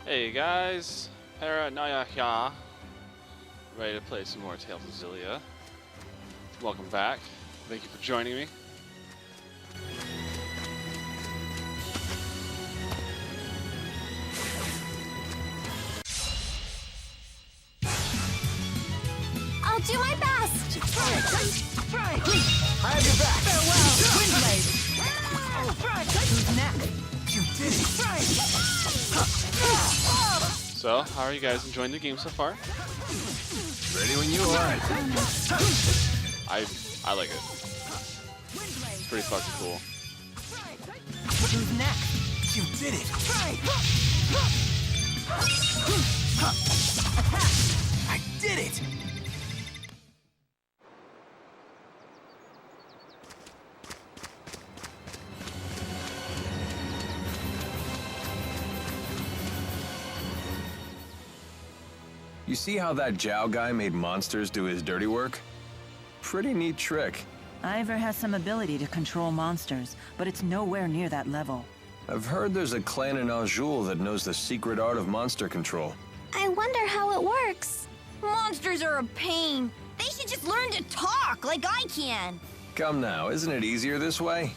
Hey guys, Paranoia here. Ready to play some more Tales of Xillia. Welcome back. Thank you for joining me. I'll do my best. I have your back. Farewell, Windblade. Who's next? You did it. So, how are you guys enjoying the game so far? Ready when you are. I like it. It's pretty fucking cool. Who's next? You did it. I did it. You see how that Zhao guy made monsters do his dirty work? Pretty neat trick. Ivor has some ability to control monsters, but it's nowhere near that level. I've heard there's a clan in Xillia that knows the secret art of monster control. I wonder how it works. Monsters are a pain. They should just learn to talk like I can. Come now, isn't it easier this way?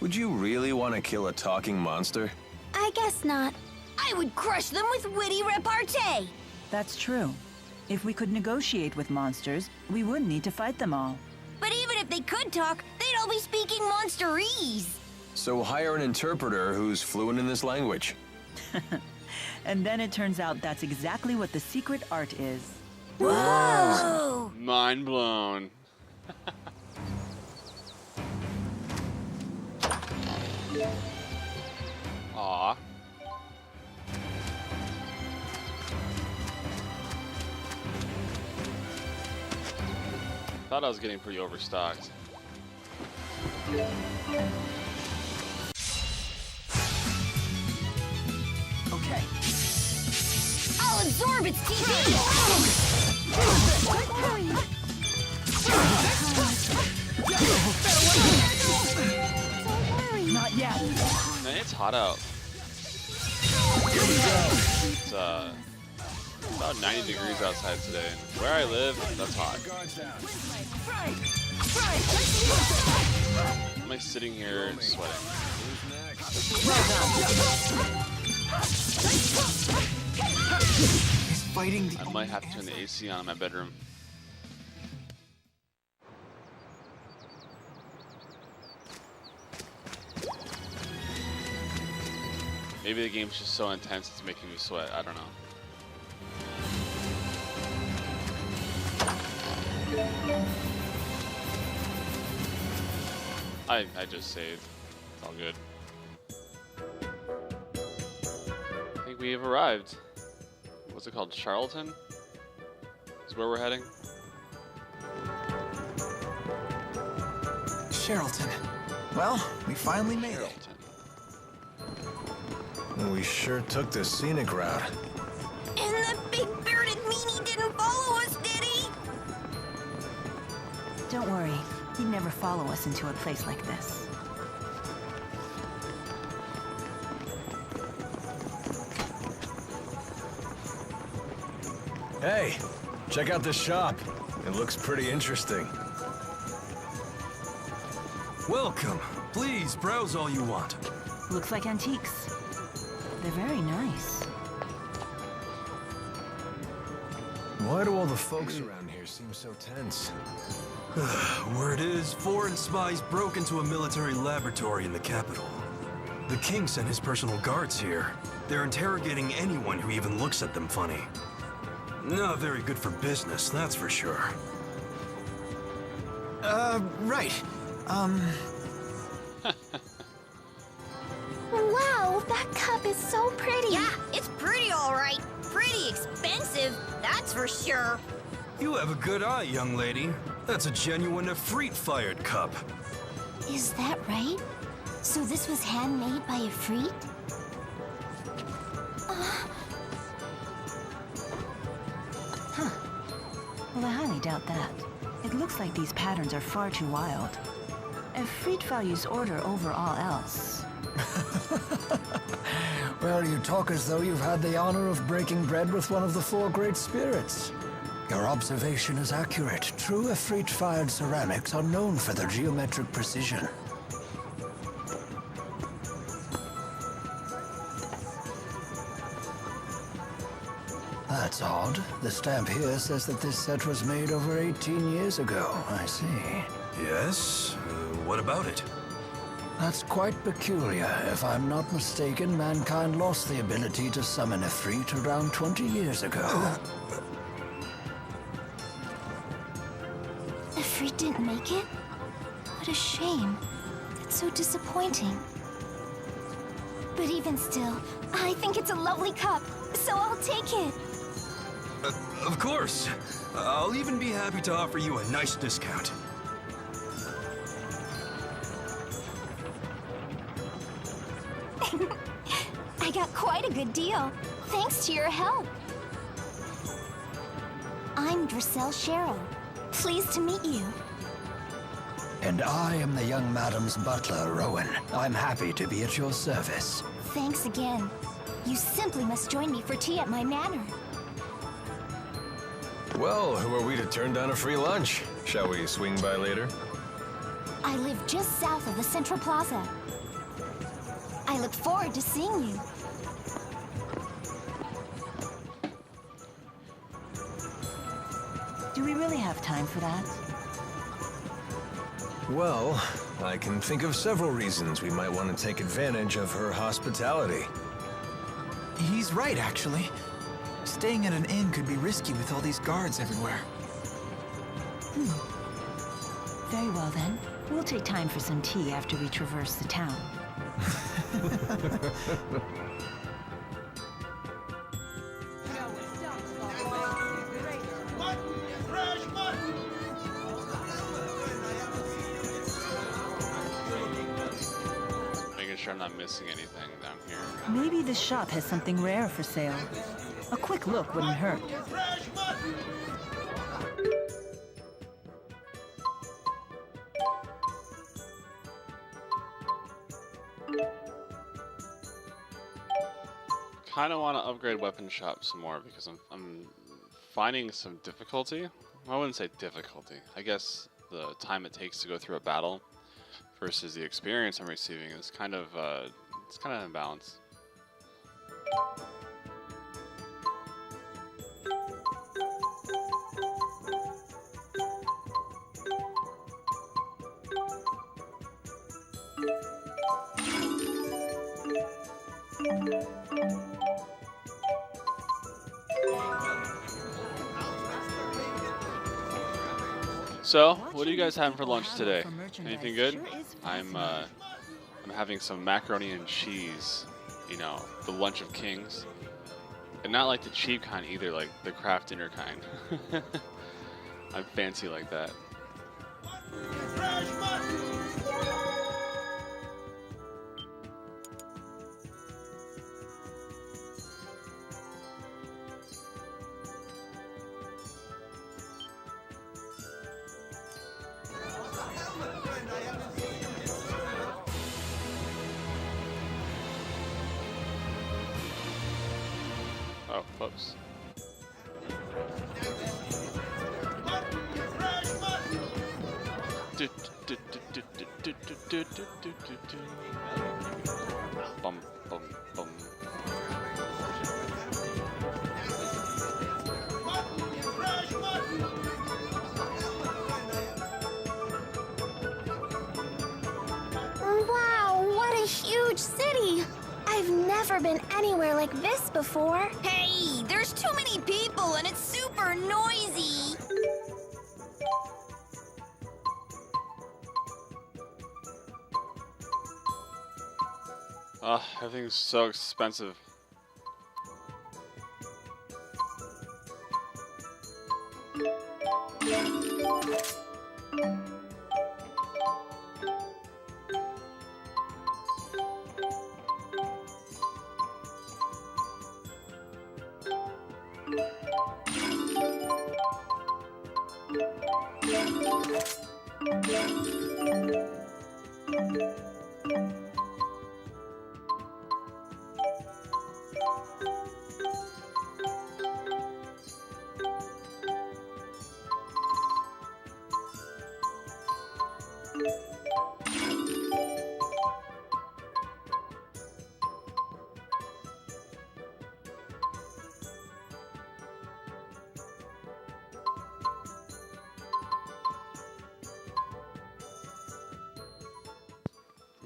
Would you really want to kill a talking monster? I guess not. I would crush them with witty repartee. That's true. If we could negotiate with monsters, we wouldn't need to fight them all. But even if they could talk, they'd all be speaking monsterese. So hire an interpreter who's fluent in this language. And then it turns out that's exactly what the secret art is. Whoa! Mind blown. Aw. Thought I was getting pretty overstocked. Okay. I'll absorb its TP. Not yet. Man, it's hot out. It's about 90 degrees outside today, and where I live, that's hot. I'm like sitting here and sweating. He's fighting the I might have to turn the AC on in my bedroom. Maybe the game's just so intense it's making me sweat. I don't know. I just saved. It's all good. I think we have arrived. What's it called? Charlton? Is where we're heading? Charlton. Well, we finally made it. Charlton. We sure took the scenic route. And the big bearded meanie didn't follow us, did he? Don't worry. He'd never follow us into a place like this. Hey, check out this shop. It looks pretty interesting. Welcome. Please browse all you want. Looks like antiques. They're very nice. Why do all the folks around here seem so tense? Word is, foreign spies broke into a military laboratory in the capital. The king sent his personal guards here. They're interrogating anyone who even looks at them funny. Not very good for business, that's for sure. Right. Wow, that cup is so pretty. Yeah, it's pretty all right. Pretty expensive, that's for sure. You have a good eye, young lady. That's a genuine Efreet-fired cup. Is that right? So this was handmade by a Efreet? Well, I highly doubt that. It looks like these patterns are far too wild. Efreet values order over all else. Well, you talk as though you've had the honor of breaking bread with one of the four great spirits. Your observation is accurate. True Efreet-fired ceramics are known for their geometric precision. That's odd. The stamp here says that this set was made over 18 years ago. I see. Yes? What about it? That's quite peculiar. If I'm not mistaken, mankind lost the ability to summon Efreet around 20 years ago. Efreet didn't make it? What a shame. That's so disappointing. But even still, I think it's a lovely cup, so I'll take it. Of course. I'll even be happy to offer you a nice discount. I got quite a good deal, thanks to your help. I'm Drissel Cheryl. Pleased to meet you. And I am the young madam's butler, Rowan. I'm happy to be at your service. Thanks again. You simply must join me for tea at my manor. Well, who are we to turn down a free lunch? Shall we swing by later? I live just south of the Central Plaza. I look forward to seeing you. Do we really have time for that? Well, I can think of several reasons we might want to take advantage of her hospitality. He's right, actually. Staying at an inn could be risky with all these guards everywhere. Very well then. We'll take time for some tea after we traverse the town. Making sure I'm not missing anything down here. Maybe this shop has something rare for sale. A quick look wouldn't hurt. Kind of want to upgrade weapon shop some more because I'm finding some difficulty. I wouldn't say difficulty. I guess the time it takes to go through a battle versus the experience I'm receiving is kind of it's kind of imbalanced. So, what are you guys having for lunch today? Anything good? I'm having some macaroni and cheese, you know, the lunch of kings. And not like the cheap kind either, like the craft dinner kind. I'm fancy like that. Oh, whoops. Bum, bum, bum. Wow, what a huge city! I've never been anywhere like this before. Hey, there's too many people and it's super noisy. Everything's so expensive.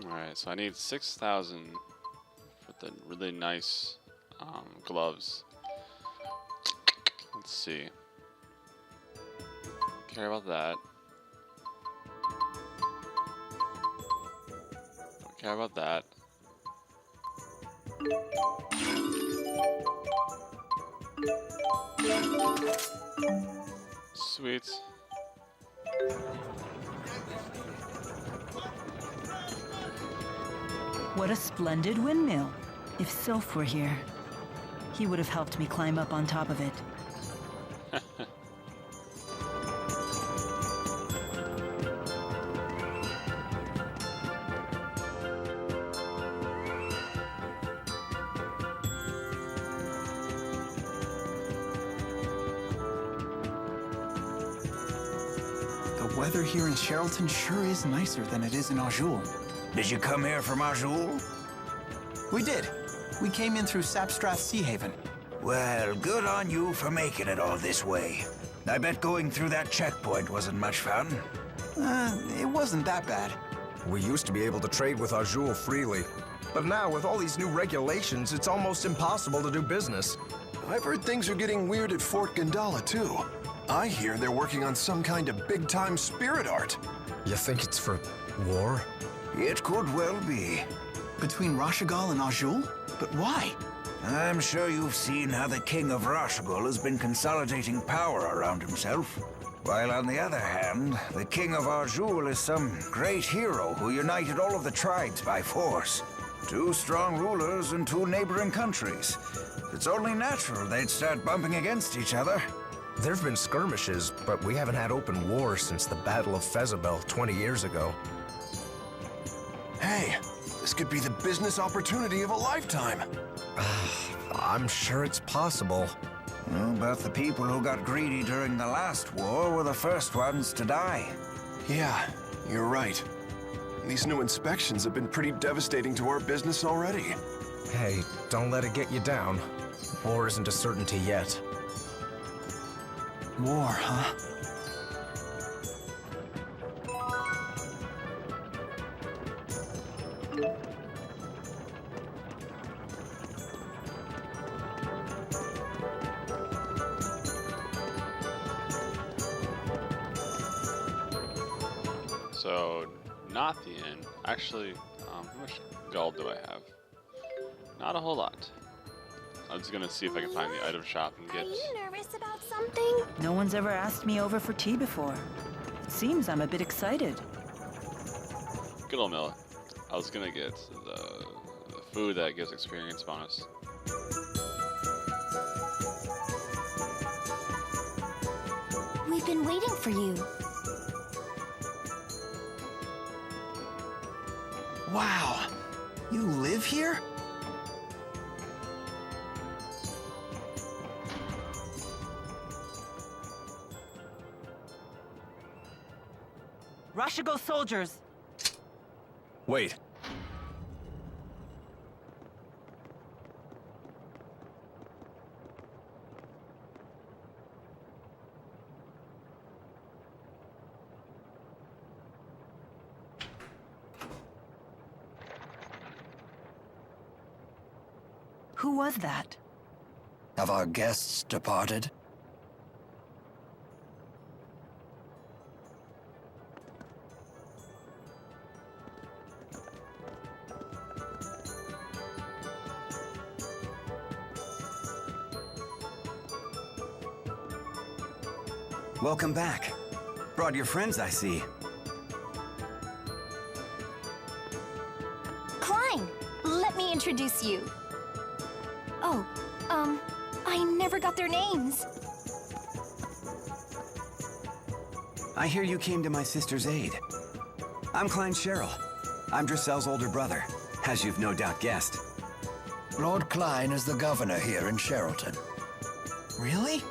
Alright, so I need 6,000 for the really nice gloves. Let's see. Care about that. Don't care about that. Sweet. What a splendid windmill. If Sylph were here, he would have helped me climb up on top of it. The weather here in Cherylton sure is nicer than it is in Azul. Did you come here from Azul? We did. We came in through Sapstrath Sea Haven. Well, good on you for making it all this way. I bet going through that checkpoint wasn't much fun. It wasn't that bad. We used to be able to trade with Arjul freely, but now with all these new regulations, it's almost impossible to do business. I've heard things are getting weird at Fort Gandala, too. I hear they're working on some kind of big-time spirit art. You think it's for war? It could well be. Between Rashugal and Azul? But why? I'm sure you've seen how the king of Rashugal has been consolidating power around himself. While on the other hand, the king of Azul is some great hero who united all of the tribes by force. 2 strong rulers in 2 neighboring countries. It's only natural they'd start bumping against each other. There've been skirmishes, but we haven't had open war since the Battle of Fezabel 20 years ago. Hey, this could be the business opportunity of a lifetime. I'm sure it's possible. Well, but the people who got greedy during the last war were the first ones to die. Yeah, you're right. These new inspections have been pretty devastating to our business already. Hey, don't let it get you down. War isn't a certainty yet. War, huh? So, not the inn. Actually, how much gold do I have? Not a whole lot. I'm just gonna see if I can find the item shop and get... Are you nervous about something? No one's ever asked me over for tea before. It seems I'm a bit excited. Good old Milla. I was gonna get the food that gives experience bonus. We've been waiting for you. Wow. You live here? Rashugal soldiers! Wait. Who was that? Have our guests departed? Welcome back. Brought your friends, I see. Klein, let me introduce you. Oh, I never got their names. I hear you came to my sister's aid. I'm Klein Cheryl. I'm Drissel's older brother, as you've no doubt guessed. Lord Klein is the governor here in Cherylton. Really?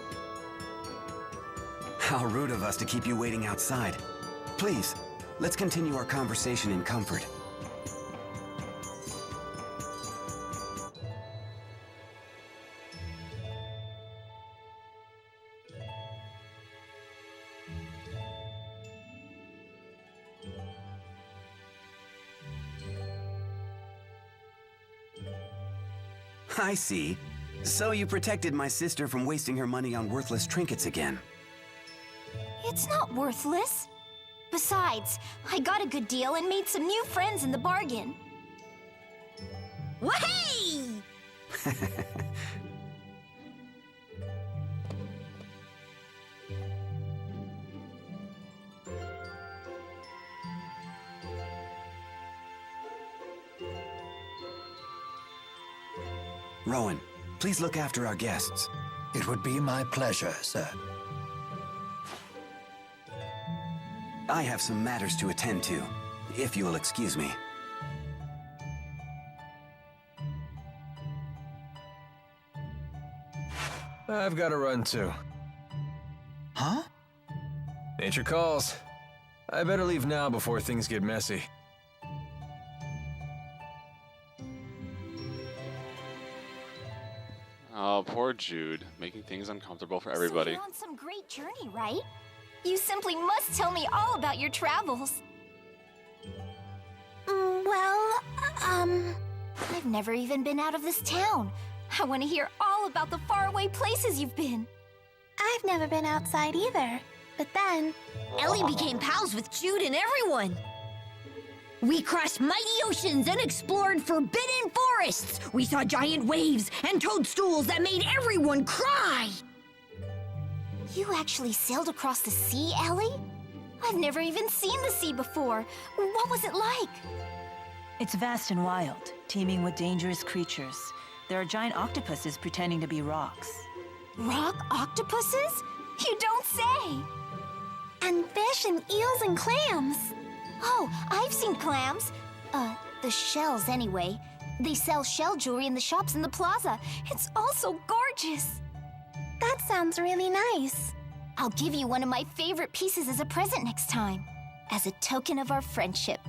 How rude of us to keep you waiting outside. Please, Let's continue our conversation in comfort. I see. So you protected my sister from wasting her money on worthless trinkets again. It's not worthless. Besides, I got a good deal and made some new friends in the bargain. Wahey! Rowan, please look after our guests. It would be my pleasure, sir. I have some matters to attend to, if you will excuse me. I've got to run too. Huh? Nature calls. I better leave now before things get messy. Oh, poor Jude, making things uncomfortable for everybody. So you're on some great journey, right? You simply must tell me all about your travels. I've never even been out of this town. I want to hear all about the faraway places you've been. I've never been outside either. But then, Ellie became pals with Jude and everyone. We crossed mighty oceans and explored forbidden forests. We saw giant waves and toadstools that made everyone cry. You actually sailed across the sea, Ellie? I've never even seen the sea before. What was it like? It's vast and wild, teeming with dangerous creatures. There are giant octopuses pretending to be rocks. Rock octopuses? You don't say! And fish and eels and clams. Oh, I've seen clams. The shells anyway. They sell shell jewelry in the shops in the plaza. It's all so gorgeous. That sounds really nice. I'll give you one of my favorite pieces as a present next time, as a token of our friendship.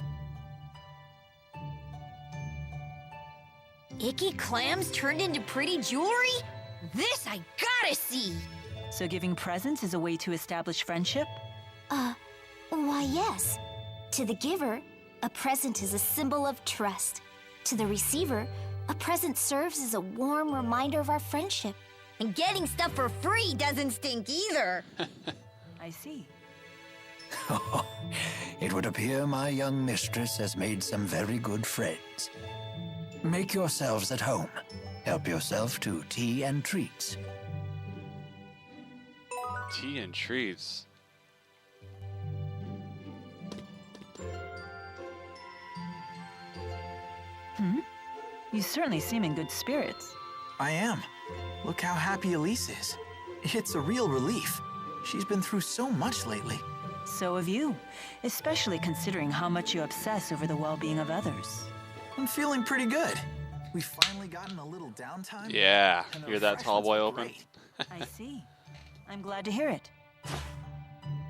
Icky clams turned into pretty jewelry? This I gotta see! So giving presents is a way to establish friendship? Why yes. To the giver, a present is a symbol of trust. To the receiver, a present serves as a warm reminder of our friendship. And getting stuff for free doesn't stink either. I see. It would appear my young mistress has made some very good friends. Make yourselves at home. Help yourself to tea and treats. Tea and treats. You certainly seem in good spirits. I am. Look how happy Elise is. It's a real relief. She's been through so much lately. So have you, especially considering how much you obsess over the well-being of others. I'm feeling pretty good. We've finally gotten a little downtime. Yeah, and the hear that tall boy open? refreshments are I see. I'm glad to hear it. great.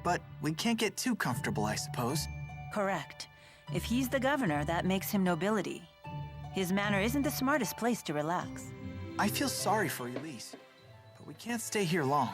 But we can't get too comfortable, I suppose. Correct. If he's the governor, that makes him nobility. His manor isn't the smartest place to relax. I feel sorry for Elise, but we can't stay here long.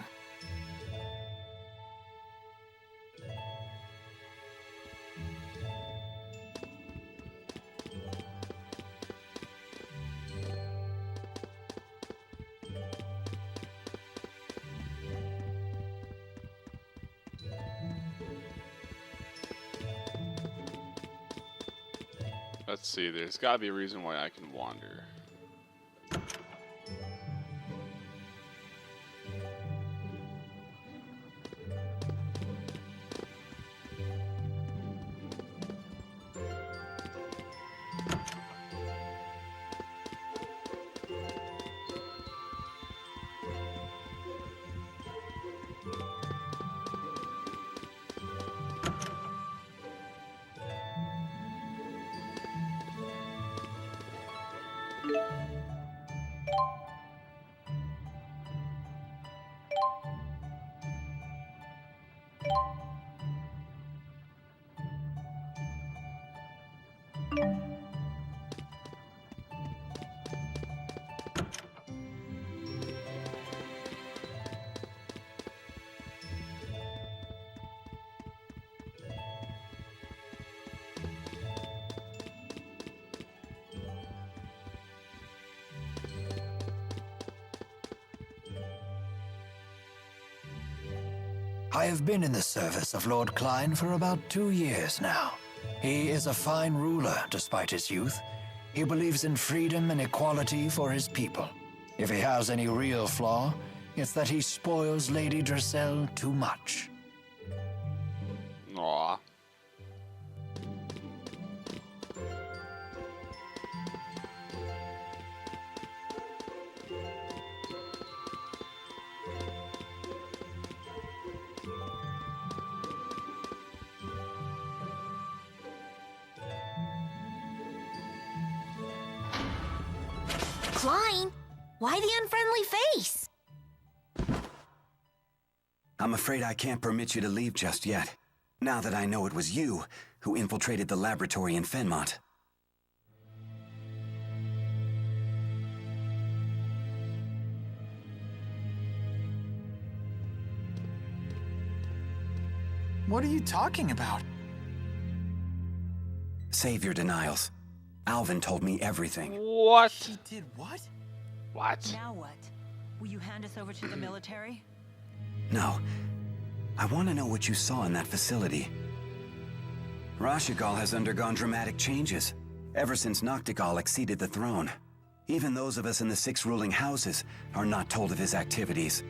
Let's see, there's gotta be a reason why I can wander. I have been in the service of Lord Klein for about 2 years now. He is a fine ruler despite his youth. He believes in freedom and equality for his people. If he has any real flaw, it's that he spoils Lady Dressel too much. Aww. Klein, why the unfriendly face? I'm afraid I can't permit you to leave just yet, now that I know it was you who infiltrated the laboratory in Fenmont. What are you talking about? Save your denials. Alvin told me everything. What? He did what? What? Now what? Will you hand us over to the military? No. I want to know what you saw in that facility. Rashugal has undergone dramatic changes ever since Noctigal acceded the throne. Even those of us in the 6 ruling houses are not told of his activities.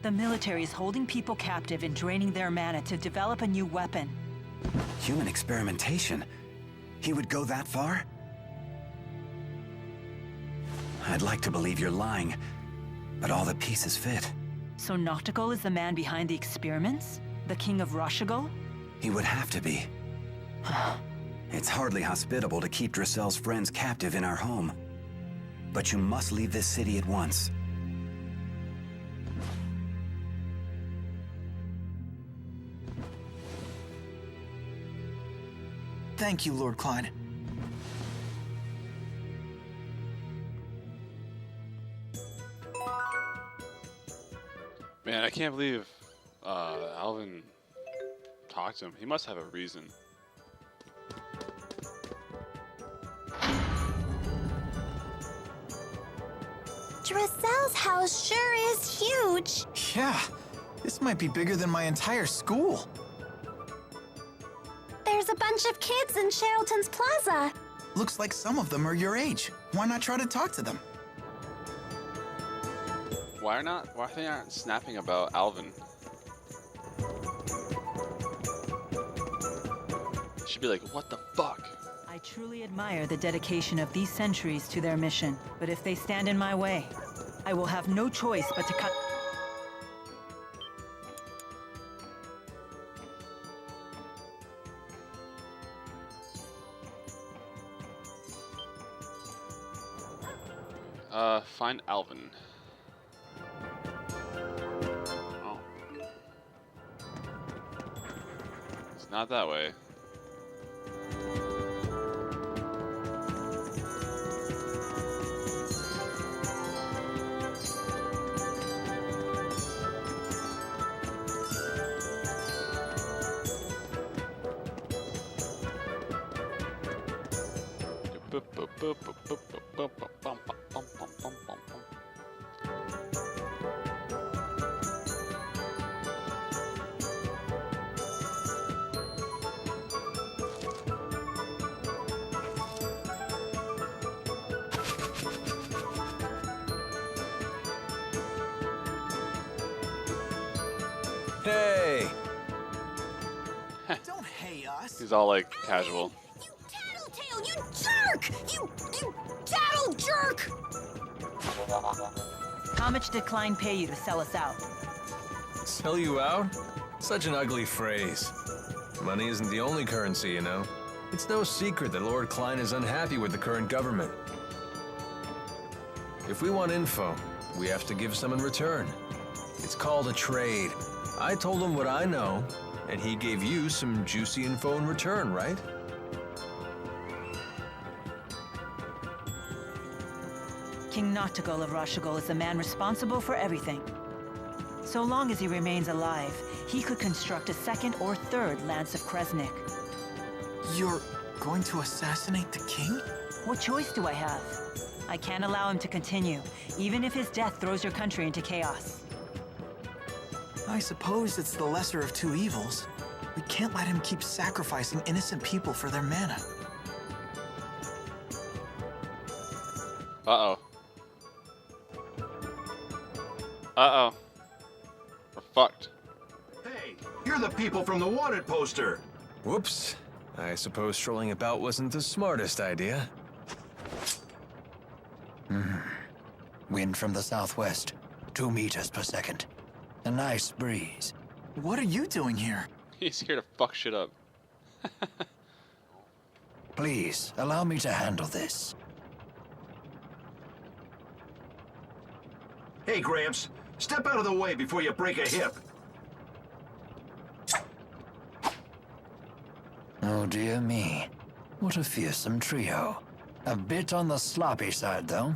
The military is holding people captive and draining their mana to develop a new weapon. Human experimentation? He would go that far? I'd like to believe you're lying, but all the pieces fit. So Noctigal is the man behind the experiments? The king of Rashugal? He would have to be. It's hardly hospitable to keep Dressel's friends captive in our home. But you must leave this city at once. Thank you, Lord Klein. Man, I can't believe Alvin talked to him. He must have a reason. Dressel's house sure is huge. Yeah, this might be bigger than my entire school. There's a bunch of kids in Cherylton's Plaza. Looks like some of them are your age. Why not try to talk to them? Why are they not snapping about Alvin? Should be like, what the fuck? I truly admire the dedication of these sentries to their mission, but if they stand in my way, I will have no choice but to cut. Find Alvin. Oh. It's not that way. Hey! Don't hate us. He's all like casual. You tattletale, you jerk! You tattle jerk! How much did Klein pay you to sell us out? Sell you out? Such an ugly phrase. Money isn't the only currency, you know. It's no secret that Lord Klein is unhappy with the current government. If we want info, we have to give some in return. It's called a trade. I told him what I know, and he gave you some juicy info in return, right? King Noctigal of Rashugal is the man responsible for everything. So long as he remains alive, he could construct a second or third Lance of Kresnik. You're going to assassinate the king? What choice do I have? I can't allow him to continue, even if his death throws your country into chaos. I suppose it's the lesser of two evils. We can't let him keep sacrificing innocent people for their mana. Uh-oh. Uh-oh. We're fucked. Hey, you're the people from the wanted poster. Whoops. I suppose strolling about wasn't the smartest idea. Wind from the southwest, 2 meters per second. A nice breeze. What are you doing here? He's here to fuck shit up. Please, allow me to handle this. Hey, Gramps, step out of the way before you break a hip. Oh dear me. What a fearsome trio. A bit on the sloppy side, though.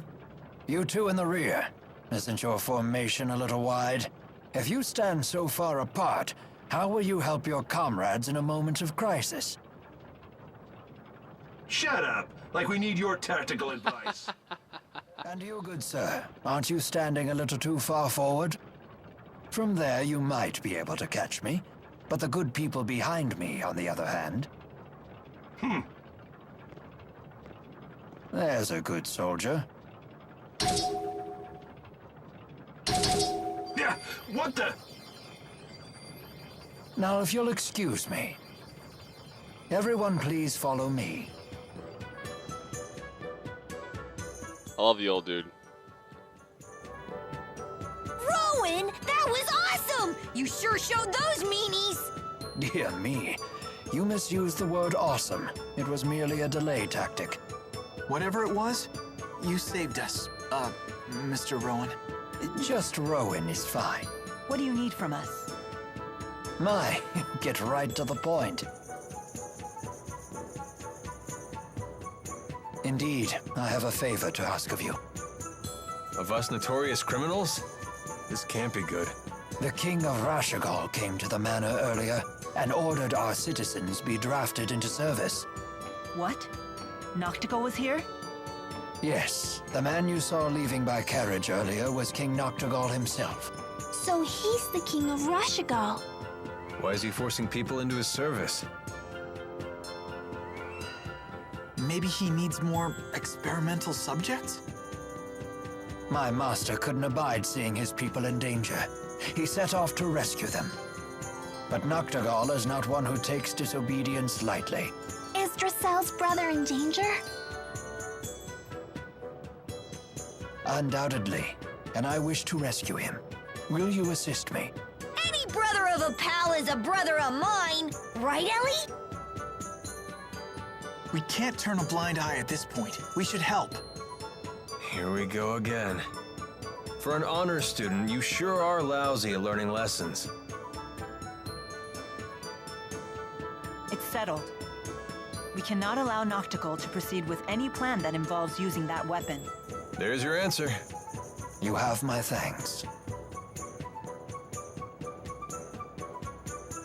You two in the rear. Isn't your formation a little wide? If you stand so far apart, how will you help your comrades in a moment of crisis? Shut up, like we need your tactical advice. And you, good sir, aren't you standing a little too far forward? From there, you might be able to catch me, but the good people behind me, on the other hand... There's a good soldier. Yeah, what the? Now, if you'll excuse me. Everyone please follow me. I love the old dude. Rowan, that was awesome! You sure showed those meanies! Dear me, you misused the word awesome. It was merely a delay tactic. Whatever it was, you saved us, Mr. Rowan. Just Rowan is fine. What do you need from us? My, get right to the point. Indeed, I have a favor to ask of you. Of us notorious criminals? This can't be good. The King of Rashugal came to the manor earlier and ordered our citizens be drafted into service. What? Noctigal was here? Yes, the man you saw leaving by carriage earlier was King Noctigal himself. So he's the King of Rashugal. Why is he forcing people into his service? Maybe he needs more experimental subjects? My master couldn't abide seeing his people in danger. He set off to rescue them. But Noctigal is not one who takes disobedience lightly. Is Dracel's brother in danger? Undoubtedly, and I wish to rescue him. Will you assist me? Any brother of a pal is a brother of mine, right, Ellie? We can't turn a blind eye at this point. We should help. Here we go again. For an honor student, you sure are lousy at learning lessons. It's settled. We cannot allow Noctigal to proceed with any plan that involves using that weapon. There's your answer. You have my thanks.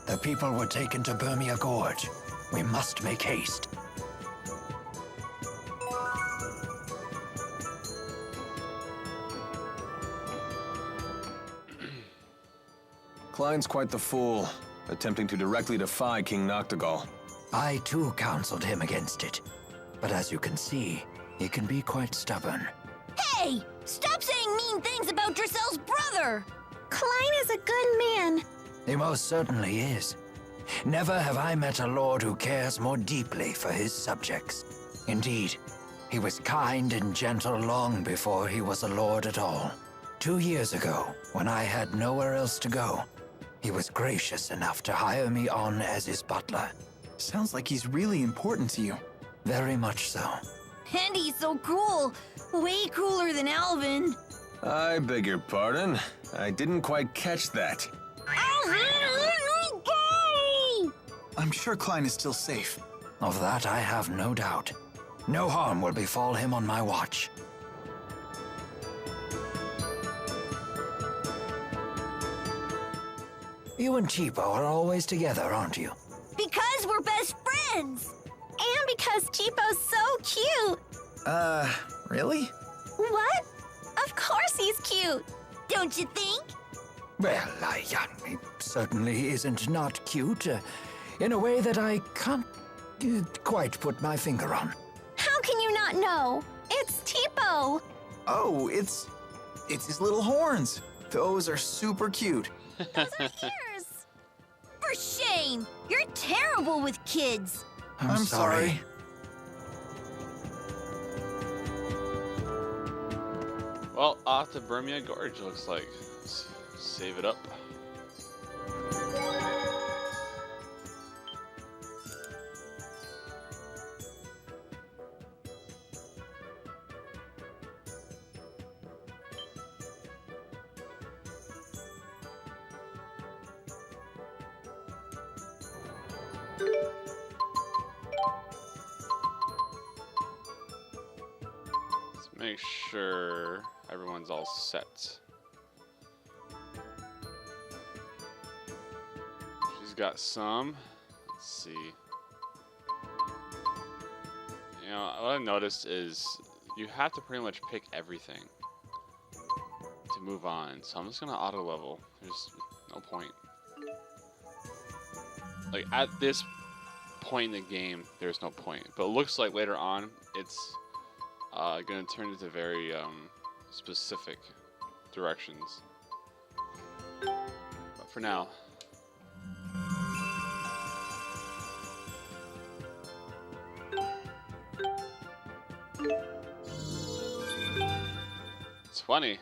The people were taken to Burmia Gorge. We must make haste. Klein's quite the fool, attempting to directly defy King Noctigal. I too counseled him against it. But as you can see, he can be quite stubborn. Hey! Stop saying mean things about Dracel's brother! Klein is a good man. He most certainly is. Never have I met a lord who cares more deeply for his subjects. Indeed, he was kind and gentle long before he was a lord at all. 2 years ago, when I had nowhere else to go, he was gracious enough to hire me on as his butler. Sounds like he's really important to you. Very much so. And he's so cool. Way cooler than Alvin. I beg your pardon. I didn't quite catch that. Alvin, let me go! I'm sure Klein is still safe. Of that I have no doubt. No harm will befall him on my watch. You and Cheapo are always together, aren't you? Because we're best friends! And because Cheapo's so cute. Really? What? Of course he's cute. Don't you think? Well, he certainly isn't not cute, in a way that I can't quite put my finger on. How can you not know? It's Tipo. Oh, it's his little horns. Those are super cute. Those are ears. For shame! You're terrible with kids. I'm sorry. Well, off to Burmia Gorge, looks like. Let's save it up. Make sure everyone's all set. She's got some. Let's see. You know, what I noticed is you have to pretty much pick everything to move on. So I'm just gonna auto level. There's no point. Like at this point in the game, there's no point. But it looks like later on, it's going to turn into very specific directions. But for now, it's funny.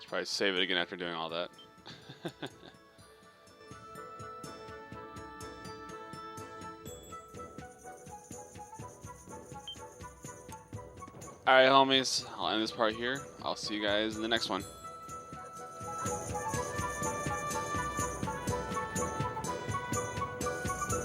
Probably save it again after doing all that. Alright, homies. I'll end this part here. I'll see you guys in the next one.